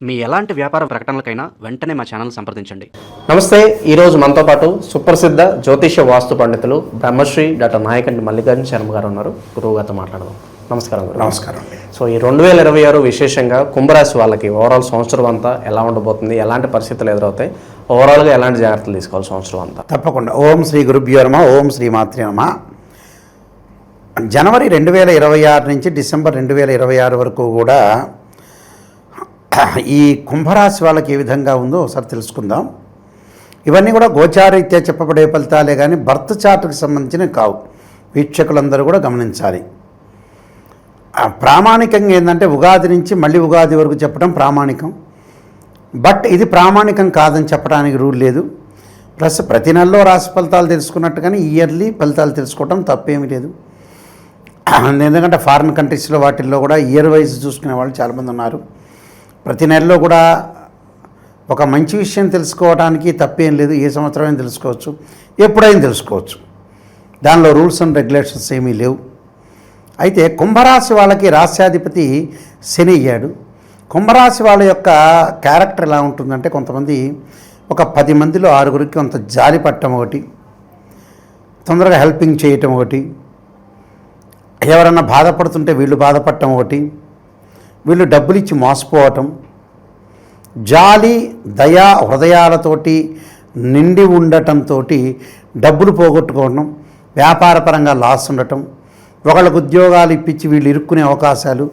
మీ ఎలాంటి వ్యాపార ప్రకటనలకైనా వెంటనే మా ఛానల్ సంప్రదించండి. నమస్తే. ఈరోజు మనతో పాటు సుప్రసిద్ధ జ్యోతిష వాస్తు పండితులు బ్రహ్మశ్రీ డాక్టర్ నాయకంటి మల్లికార్జున శర్మ గారు ఉన్నారు. గురువు గారితో మాట్లాడదాం. నమస్కారం గురు. నమస్కారం అండి. సో ఈ 2026 విశేషంగా కుంభరాశి వాళ్ళకి ఓవరాల్ సంవత్సరం అంతా ఎలా ఉండబోతుంది, ఎలాంటి పరిస్థితులు ఎదురవుతాయి, ఓవరాల్గా ఎలాంటి జాగ్రత్తలు తీసుకోవాలి సంవత్సరం అంతా? తప్పకుండా. ఓం శ్రీ గురుభ్యో నమః. ఓం శ్రీ మాత్రే నమః. జనవరి 2026 నుంచి డిసెంబర్ 2026 వరకు కూడా ఈ కుంభరాశి వాళ్ళకి ఏ విధంగా ఉందో ఒకసారి తెలుసుకుందాం. ఇవన్నీ కూడా గోచారీత్యా చెప్పబడే ఫలితాలే కానీ బర్త్ చార్ట్కి సంబంధించినవి కావు. వీక్షకులందరూ కూడా గమనించాలి. ప్రామాణికంగా ఏంటంటే ఉగాది నుంచి మళ్ళీ ఉగాది వరకు చెప్పడం ప్రామాణికం. బట్ ఇది ప్రామాణికం కాదని చెప్పడానికి రూల్ లేదు. ప్లస్ ప్రతి నెలలో రాశి ఫలితాలు తెలుసుకున్నట్టు కానీ ఇయర్లీ ఫలితాలు తెలుసుకోవడం తప్పేమీ లేదు. ఎందుకంటే ఫారిన్ కంట్రీస్లో వాటిల్లో కూడా ఇయర్ వైజ్ చూసుకునే వాళ్ళు చాలామంది ఉన్నారు. ప్రతి నెలలో కూడా ఒక మంచి విషయం తెలుసుకోవడానికి తప్పేం లేదు. ఏ సంవత్సరమైనా తెలుసుకోవచ్చు, ఎప్పుడైనా తెలుసుకోవచ్చు. దానిలో రూల్స్ అండ్ రెగ్యులేషన్స్ ఏమీ లేవు. అయితే కుంభరాశి వాళ్ళకి రాశ్యాధిపతి శని అయ్యాడు. కుంభరాశి వాళ్ళ యొక్క క్యారెక్టర్ ఎలా ఉంటుందంటే, కొంతమంది ఒక 10 మందిలో 6గురికి కొంత జాలి పట్టడం ఒకటి, తొందరగా హెల్పింగ్ చేయటం ఒకటి, ఎవరన్నా బాధపడుతుంటే వీళ్ళు బాధపడటం ఒకటి, వీళ్ళు డబ్బులు ఇచ్చి మోసపోవటం, జాలి దయా హృదయాలతోటి నిండి ఉండటంతో డబ్బులు పోగొట్టుకోవడం, వ్యాపారపరంగా లాస్ ఉండటం, ఒకళ్ళకు ఉద్యోగాలు ఇప్పించి వీళ్ళు ఇరుక్కునే అవకాశాలు,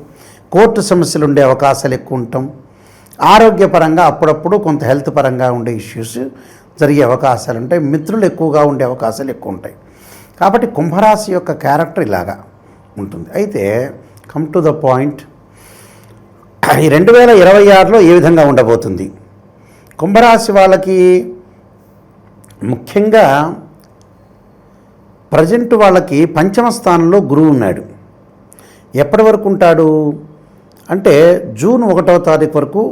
కోర్టు సమస్యలు ఉండే అవకాశాలు ఎక్కువ ఉండటం, ఆరోగ్యపరంగా అప్పుడప్పుడు కొంత హెల్త్ పరంగా ఉండే ఇష్యూస్ జరిగే అవకాశాలు ఉంటాయి. మిత్రులు ఎక్కువగా ఉండే అవకాశాలు ఎక్కువ ఉంటాయి. కాబట్టి కుంభరాశి యొక్క క్యారెక్టర్ ఇలాగా ఉంటుంది. అయితే కమ్ టు ద పాయింట్, ఈ 2026లో ఏ విధంగా ఉండబోతుంది? కుంభరాశి వాళ్ళకి ముఖ్యంగా ప్రజెంట్ వాళ్ళకి పంచమ స్థానంలో గురువు ఉన్నాడు. ఎప్పటి వరకు ఉంటాడు అంటే జూన్ 1వ తారీఖు వరకు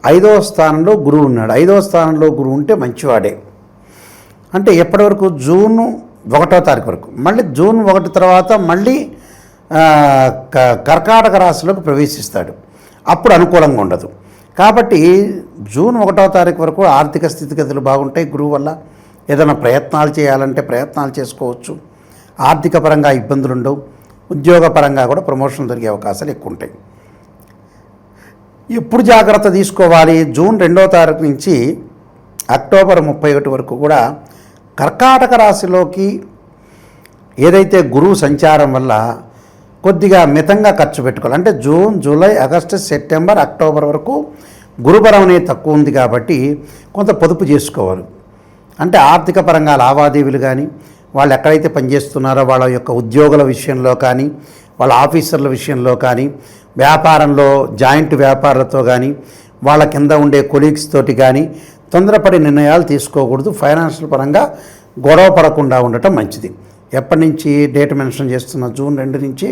5వ స్థానంలో గురువు ఉన్నాడు. 5వ స్థానంలో గురువు ఉంటే మంచివాడే. అంటే ఎప్పటి వరకు? జూన్ 1వ తారీఖు వరకు. మళ్ళీ జూన్ 1 తర్వాత మళ్ళీ కర్కాటక రాశిలోకి ప్రవేశిస్తాడు. అప్పుడు అనుకూలంగా ఉండదు. కాబట్టి జూన్ 1వ తారీఖు వరకు ఆర్థిక స్థితిగతులు బాగుంటాయి. గురువు వల్ల ఏదైనా ప్రయత్నాలు చేయాలంటే ప్రయత్నాలు చేసుకోవచ్చు. ఆర్థిక పరంగా ఇబ్బందులు ఉండవు. ఉద్యోగపరంగా కూడా ప్రమోషన్ జరిగే అవకాశాలు ఎక్కువ ఉంటాయి. ఎప్పుడు జాగ్రత్త తీసుకోవాలి? జూన్ 2వ తారీఖు నుంచి అక్టోబర్ 31 వరకు కూడా కర్కాటక రాశిలోకి ఏదైతే గురువు సంచారం వల్ల కొద్దిగా మితంగా ఖర్చు పెట్టుకోవాలి. అంటే June, July, August, September, October వరకు గురుబలం అనేది తక్కువ ఉంది కాబట్టి కొంత పొదుపు చేసుకోవాలి. అంటే ఆర్థిక పరంగా లావాదేవీలు కానీ, వాళ్ళు ఎక్కడైతే పనిచేస్తున్నారో వాళ్ళ యొక్క ఉద్యోగుల విషయంలో కానీ, వాళ్ళ ఆఫీసర్ల విషయంలో కానీ, వ్యాపారంలో జాయింట్ వ్యాపారులతో కానీ, వాళ్ళ కింద ఉండే కొలీగ్స్ తోటి కానీ తొందరపడి నిర్ణయాలు తీసుకోకూడదు. ఫైనాన్షియల్ పరంగా గొడవ పడకుండా ఉండటం మంచిది. ఎప్పటి నుంచి డేట్ మెన్షన్ చేస్తున్న జూన్ 2 నుంచి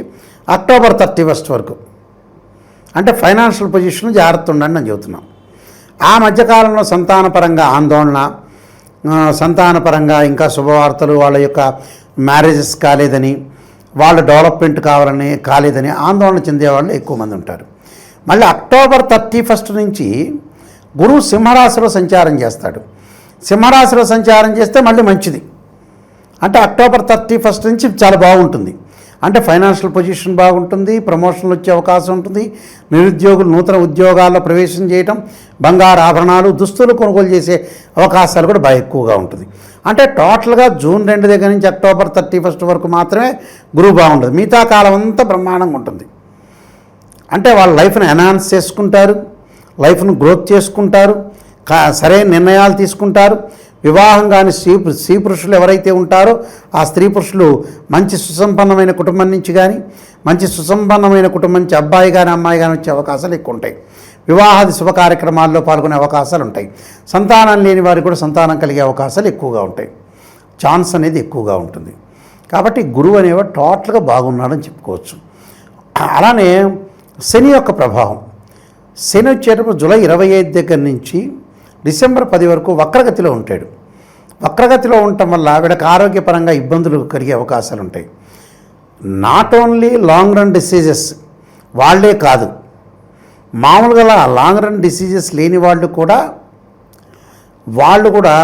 అక్టోబర్ 31 వరకు. అంటే ఫైనాన్షియల్ పొజిషన్ జాగ్రత్త ఉండండి అని చెబుతున్నాం. ఆ మధ్యకాలంలో సంతానపరంగా ఆందోళన, సంతానపరంగా ఇంకా శుభవార్తలు, వాళ్ళ యొక్క మ్యారేజెస్ కాలేదని, వాళ్ళ డెవలప్మెంట్ కాలేదని ఆందోళన చెందేవాళ్ళు ఎక్కువ మంది ఉంటారు. మళ్ళీ అక్టోబర్ 31 నుంచి గురువు సింహరాశిలో సంచారం చేస్తాడు. సింహరాశిలో సంచారం చేస్తే మళ్ళీ మంచిది. అంటే అక్టోబర్ 31 నుంచి చాలా బాగుంటుంది. అంటే ఫైనాన్షియల్ పొజిషన్ బాగుంటుంది, ప్రమోషన్లు వచ్చే అవకాశం ఉంటుంది, నిరుద్యోగులు నూతన ఉద్యోగాల్లో ప్రవేశం చేయటం, బంగారు ఆభరణాలు, దుస్తులు కొనుగోలు చేసే అవకాశాలు కూడా బాగా ఎక్కువగా ఉంటుంది. అంటే టోటల్గా జూన్ 2 దగ్గర నుంచి అక్టోబర్ 31 వరకు మాత్రమే గురువు బాగుంటుంది. మిగతా కాలం అంతా బ్రహ్మాండంగా ఉంటుంది. అంటే వాళ్ళ లైఫ్ని ఎన్హాన్స్ చేసుకుంటారు, లైఫ్ను గ్రోత్ చేసుకుంటారు, సరైన నిర్ణయాలు తీసుకుంటారు. వివాహం కాని స్త్రీ పురుషులు ఎవరైతే ఉంటారో ఆ స్త్రీ పురుషులు మంచి సుసంపన్నమైన కుటుంబం నుంచి కానీ, మంచి సుసంపన్నమైన కుటుంబం నుంచి అబ్బాయి కానీ అమ్మాయి కానీ వచ్చే అవకాశాలు ఎక్కువ ఉంటాయి. వివాహాది శుభ కార్యక్రమాల్లో పాల్గొనే అవకాశాలు ఉంటాయి. సంతానం లేని వారికి కూడా సంతానం కలిగే అవకాశాలు ఎక్కువగా ఉంటాయి. ఛాన్స్ అనేది ఎక్కువగా ఉంటుంది. కాబట్టి గురువు అనేవాడు టోటల్గా బాగున్నాడని చెప్పుకోవచ్చు. అలానే శని యొక్క ప్రభావం. శని వచ్చేటప్పుడు జూలై 25 దగ్గర నుంచి డిసెంబర్ 10 వరకు వక్రగతిలో ఉంటాడు. వక్రగతిలో ఉండటం వల్ల వీళ్ళకి ఆరోగ్యపరంగా ఇబ్బందులు కలిగే అవకాశాలు ఉంటాయి. Not only long run diseases వాళ్ళే కాదు, మామూలుగా లాంగ్ రన్ డిసీజెస్ లేని వాళ్ళు కూడా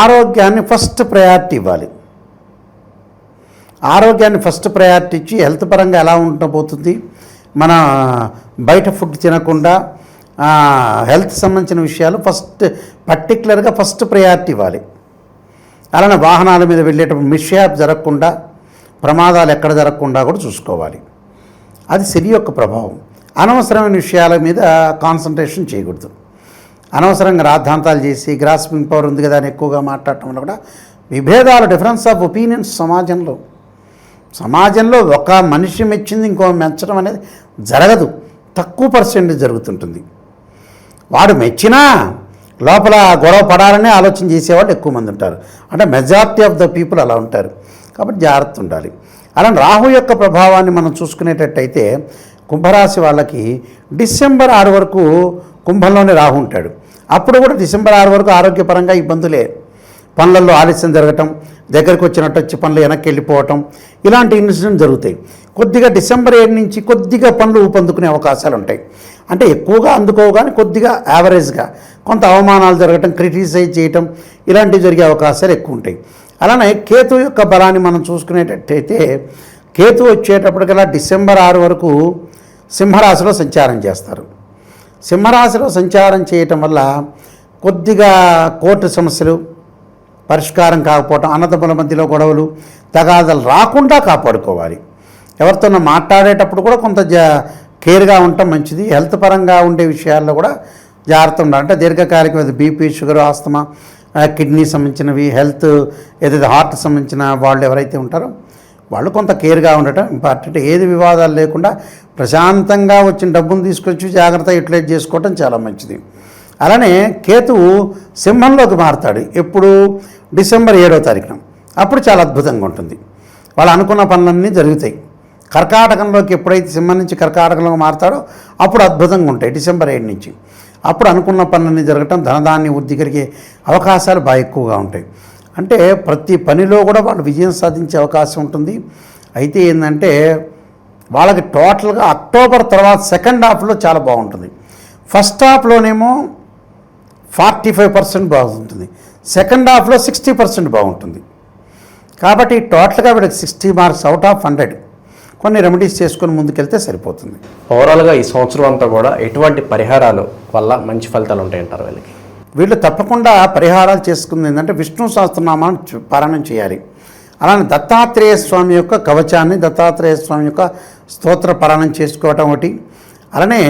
ఆరోగ్యాన్ని ఫస్ట్ ప్రయారిటీ ఇవ్వాలి. ఆరోగ్యాన్ని ఫస్ట్ ప్రయారిటీ ఇచ్చి హెల్త్ పరంగా ఎలా ఉండబోతుంది, మన బయట ఫుడ్ తినకుండా హెల్త్ సంబంధించిన విషయాలు పర్టికులర్గా ఫస్ట్ ప్రయారిటీ ఇవ్వాలి. అలానే వాహనాల మీద వెళ్ళేటప్పుడు మిస్హ్యాప్ జరగకుండా, ప్రమాదాలు ఎక్కడ జరగకుండా కూడా చూసుకోవాలి. అది శని యొక్క ప్రభావం. అనవసరమైన విషయాల మీద కాన్సన్ట్రేషన్ చేయకూడదు. అనవసరంగా రాద్ధాంతాలు చేసి గ్రాస్పింగ్ పవర్ ఉంది కదా అని ఎక్కువగా మాట్లాడటం వల్ల కూడా విభేదాలు, డిఫరెన్స్ ఆఫ్ ఒపీనియన్స్ సమాజంలో ఒక మనిషి మెచ్చింది ఇంకో మెచ్చడం అనేది జరగదు. తక్కువ పర్సెంటేజ్ జరుగుతుంటుంది. వాడు మెచ్చినా లోపల గొడవ పడాలనే ఆలోచన చేసేవాళ్ళు ఎక్కువ మంది ఉంటారు. అంటే మెజారిటీ ఆఫ్ ద పీపుల్ అలా ఉంటారు. కాబట్టి జాగ్రత్త ఉండాలి. అలా రాహు యొక్క ప్రభావాన్ని మనం చూసుకునేటట్టయితే కుంభరాశి వాళ్ళకి డిసెంబర్ 6 వరకు కుంభంలోనే రాహు ఉంటాడు. అప్పుడు కూడా డిసెంబర్ 6 వరకు ఆరోగ్యపరంగా ఇబ్బందులే. పనులలో ఆలస్యం జరగటం, దగ్గరికి వచ్చినట్టు వచ్చి పనులు వెనక్కి వెళ్ళిపోవటం, ఇలాంటి ఇన్సిడెంట్ జరుగుతాయి. కొద్దిగా డిసెంబర్ 7 నుంచి కొద్దిగా పనులు ఊపందుకునే అవకాశాలు ఉంటాయి. అంటే ఎక్కువగా అందుకోవు కానీ కొద్దిగా యావరేజ్గా కొంత అవమానాలు జరగటం, క్రిటిసైజ్ చేయటం, ఇలాంటివి జరిగే అవకాశాలు ఎక్కువ ఉంటాయి. అలానే కేతు యొక్క బలాన్ని మనం చూసుకునేటట్టయితే కేతు వచ్చేటప్పటికల్లా డిసెంబర్ 6 వరకు సింహరాశిలో సంచారం చేస్తారు. సింహరాశిలో సంచారం చేయటం వల్ల కొద్దిగా కోర్టు సమస్యలు పరిష్కారం కాకపోవటం, అన్నదమ్ముల మధ్యలో గొడవలు, తగాదాలు రాకుండా కాపాడుకోవాలి. ఎవరితోనో మాట్లాడేటప్పుడు కూడా కొంత కేర్గా ఉండటం మంచిది. హెల్త్ పరంగా ఉండే విషయాల్లో కూడా జాగ్రత్త ఉండాలి. అంటే దీర్ఘకాలికమైన బీపీ, షుగర్, ఆస్తమా, కిడ్నీ సంబంధించినవి, హెల్త్ ఏదైతే హార్ట్ సంబంధించిన వాళ్ళు ఎవరైతే ఉంటారో వాళ్ళు కొంత కేర్గా ఉండటం ఇంపార్టెంట్. ఏది వివాదాలు లేకుండా ప్రశాంతంగా వచ్చిన డబ్బును తీసుకొచ్చి జాగ్రత్తగా యూటిలైజ్ చేసుకోవటం చాలా మంచిది. అలానే కేతువు సింహంలోకి మారుతాడు. ఎప్పుడు? డిసెంబర్ 7వ తారీఖున. అప్పుడు చాలా అద్భుతంగా ఉంటుంది. వాళ్ళు అనుకున్న పనులన్నీ జరుగుతాయి. కర్కాటకంలోకి ఎప్పుడైతే సింహం నుంచి కర్కాటకంలోకి మారుతాడో అప్పుడు అద్భుతంగా ఉంటాయి. డిసెంబర్ 7 నుంచి అప్పుడు అనుకున్న పనులన్నీ జరగటం, ధనధాన్య వృద్ధి కలిగే అవకాశాలు బాగా ఎక్కువగా ఉంటాయి. అంటే ప్రతి పనిలో కూడా వాళ్ళు విజయం సాధించే అవకాశం ఉంటుంది. అయితే ఏంటంటే వాళ్ళకి టోటల్గా అక్టోబర్ తర్వాత సెకండ్ హాఫ్లో చాలా బాగుంటుంది. ఫస్ట్ హాఫ్లోనేమో 45% బాగుంటుంది, సెకండ్ హాఫ్లో 60% బాగుంటుంది. కాబట్టి టోటల్గా వీళ్ళకి 60 మార్క్స్ అవుట్ ఆఫ్ 100. కొన్ని రెమెడీస్ చేసుకొని ముందుకెళ్తే సరిపోతుంది. ఓవరాల్గా ఈ సంవత్సరం అంతా కూడా ఎటువంటి పరిహారాలు వల్ల మంచి ఫలితాలు ఉంటాయంటారు వీళ్ళకి? వీళ్ళు తప్పకుండా పరిహారాలు చేసుకుంది ఏంటంటే విష్ణు సహస్రనామాన్ని పారాయణం చేయాలి. అలానే దత్తాత్రేయ స్వామి యొక్క కవచాన్ని, దత్తాత్రేయ స్వామి యొక్క స్తోత్ర పారాయణం చేసుకోవటం ఒకటి. అలానే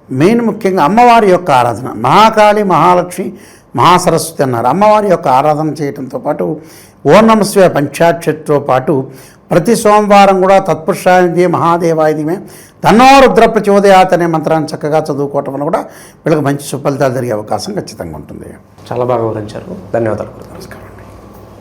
మెయిన్ ముఖ్యంగా అమ్మవారి యొక్క ఆరాధన, మహాకాళి, మహాలక్ష్మి, మహాసరస్వతి అన్నారు. అమ్మవారి యొక్క ఆరాధన చేయడంతో పాటు ఓం నమః శివాయ పంచాక్షరితో పాటు ప్రతి సోమవారం కూడా తత్పురుషాయ మహాదేవాయమే తన్నో రుద్ర ప్రచోదయాత్ అనే మంత్రాన్ని చక్కగా చదువుకోవటం వల్ల కూడా వీళ్ళకి మంచి సుఫలితాలు జరిగే అవకాశం ఖచ్చితంగా ఉంటుంది. చాలా బాగా వివరించారు. ధన్యవాదాలు. నమస్కారం.